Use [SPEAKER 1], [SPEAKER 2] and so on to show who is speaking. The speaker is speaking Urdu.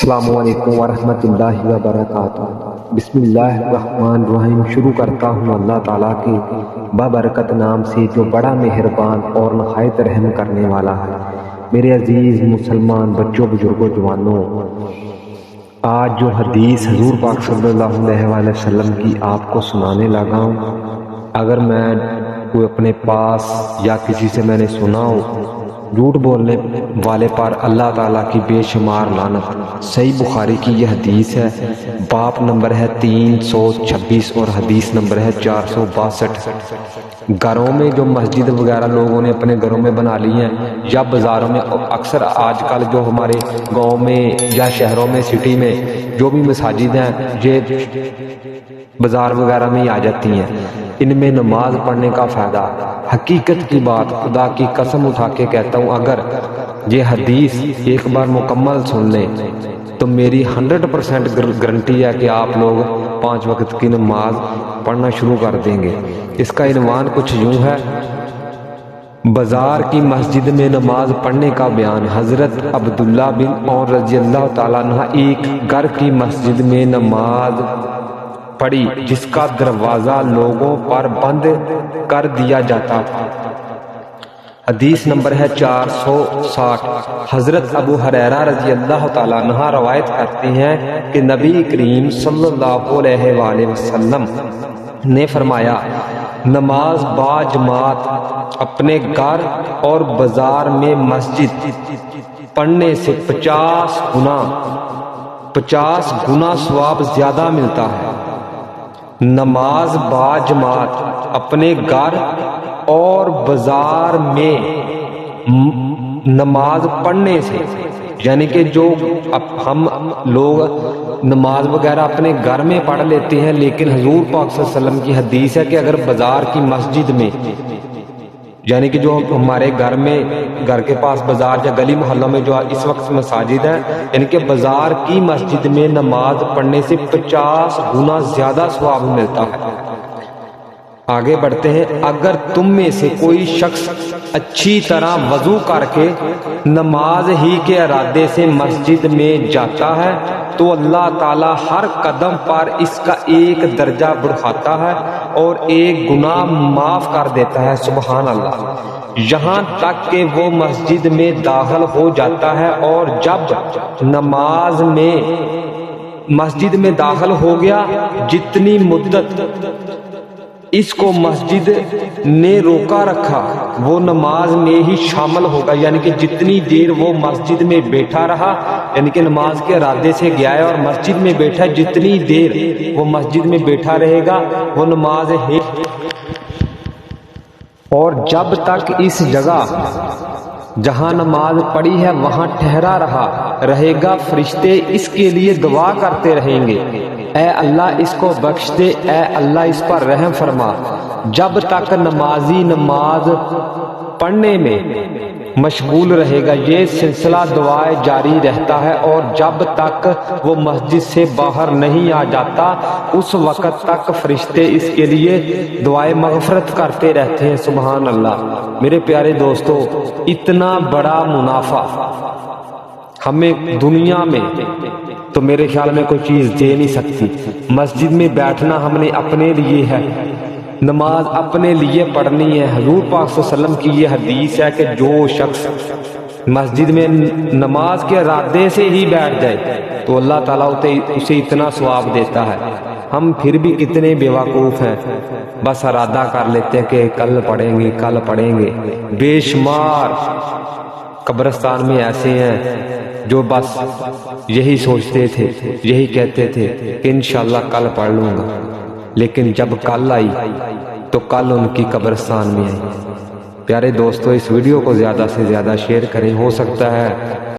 [SPEAKER 1] السلام علیکم ورحمۃ اللہ وبرکاتہ۔ بسم اللہ الرحمن الرحیم۔ شروع کرتا ہوں اللہ تعالیٰ کے بابرکت نام سے جو بڑا مہربان اور نہایت رحم کرنے والا ہے۔ میرے عزیز مسلمان بچوں، بزرگوں، جوانوں، آج جو حدیث حضور پاک صلی اللہ علیہ وآلہ وسلم کی آپ کو سنانے لگا ہوں، اگر میں کوئی اپنے پاس یا کسی سے میں نے سنا ہو، جھوٹ بولنے والے پر اللہ تعالیٰ کی بے شمار لعنت۔ صحیح بخاری کی یہ حدیث ہے، باب نمبر ہے 326 اور حدیث نمبر ہے 462۔ گھروں میں جو مسجد وغیرہ لوگوں نے اپنے گھروں میں بنا لی ہیں یا بازاروں میں، اکثر آج کل جو ہمارے گاؤں میں یا شہروں میں، سٹی میں جو بھی مساجد ہیں، یہ بازار وغیرہ میں ہی آ جاتی ہیں۔ ان میں نماز پڑھنے کا فائدہ، حقیقت کی بات خدا کی قسم اٹھا کے کہتا ہوں، اگر یہ حدیث ایک بار مکمل سن لیں تو میری 100% گارنٹی ہے کہ آپ لوگ 5 وقت کی نماز پڑھنا شروع کر دیں گے۔ اس کا عنوان کچھ یوں ہے، بازار کی مسجد میں نماز پڑھنے کا بیان۔ حضرت عبداللہ بن عمر رضی اللہ تعالیٰ عنہ ایک گھر کی مسجد میں نماز پڑھی جس کا دروازہ لوگوں پر بند کر دیا جاتا تھا۔ حدیث نمبر ہے 460۔ حضرت ابو ہریرہ رضی اللہ تعالیٰ عنہ روایت کرتے ہیں کہ نبی کریم صلی اللہ علیہ وآلہ وسلم نے فرمایا، نماز با جماعت اپنے گھر اور بازار میں مسجد پڑھنے سے 50 گنا ثواب زیادہ ملتا ہے۔ نماز با جماعت اپنے گھر اور بازار میں نماز پڑھنے سے، یعنی کہ جو ہم لوگ نماز وغیرہ اپنے گھر میں پڑھ لیتے ہیں، لیکن حضور پاک صلی اللہ علیہ وسلم کی حدیث ہے کہ اگر بازار کی مسجد میں، یعنی کہ جو ہمارے گھر میں، گھر کے پاس بازار یا گلی محلوں میں جو اس وقت مساجد ہیں، یعنی کہ بازار کی مسجد میں نماز پڑھنے سے 50 گنا زیادہ ثواب ملتا ہے۔ آگے بڑھتے ہیں، اگر تم میں سے کوئی شخص اچھی طرح وضو کر کے نماز ہی کے ارادے سے مسجد میں جاتا ہے تو اللہ تعالیٰ ہر قدم پر اس کا ایک درجہ بڑھاتا ہے اور ایک گناہ معاف کر دیتا ہے۔ سبحان اللہ۔ یہاں تک کہ وہ مسجد میں داخل ہو جاتا ہے، اور جب مسجد میں داخل ہو گیا، جتنی مدت اس کو مسجد نے روکا رکھا وہ نماز میں ہی شامل ہوگا، یعنی کہ جتنی دیر وہ مسجد میں بیٹھا رہا، یعنی کہ نماز کے ارادے سے گیا ہے اور مسجد میں بیٹھا، جتنی دیر وہ مسجد میں بیٹھا رہے گا وہ نماز ہے۔ اور جب تک اس جگہ جہاں نماز پڑھی ہے وہاں ٹھہرا رہے گا، فرشتے اس کے لیے دعا کرتے رہیں گے، اے اللہ اس کو بخش دے، اے اللہ اس پر رحم فرما۔ جب تک نمازی نماز پڑھنے میں مشغول رہے گا یہ سلسلہ دعائیں جاری رہتا ہے، اور جب تک وہ مسجد سے باہر نہیں آ جاتا اس وقت تک فرشتے اس کے لیے دعائیں مغفرت کرتے رہتے ہیں۔ سبحان اللہ۔ میرے پیارے دوستو، اتنا بڑا منافع ہمیں دنیا میں تو میرے خیال میں کوئی چیز دے نہیں سکتی۔ مسجد میں بیٹھنا ہم نے اپنے لیے ہے، نماز اپنے لیے پڑھنی ہے۔ حضور پاک صلی اللہ علیہ وسلم کی یہ حدیث ہے کہ جو شخص مسجد میں نماز کے ارادے سے ہی بیٹھ جائے تو اللہ تعالیٰ اسے اتنا ثواب دیتا ہے۔ ہم پھر بھی کتنے بیوقوف ہیں، بس ارادہ کر لیتے ہیں کہ کل پڑھیں گے۔ بے شمار قبرستان میں ایسے ہیں جو بس یہی سوچتے تھے، یہی کہتے تھے کہ انشاءاللہ کل پڑھ لوں گا، لیکن جب کل آئی تو کل ان کی قبرستان میں آئی۔ پیارے دوستو، اس ویڈیو کو زیادہ سے زیادہ شیئر کریں، ہو سکتا ہے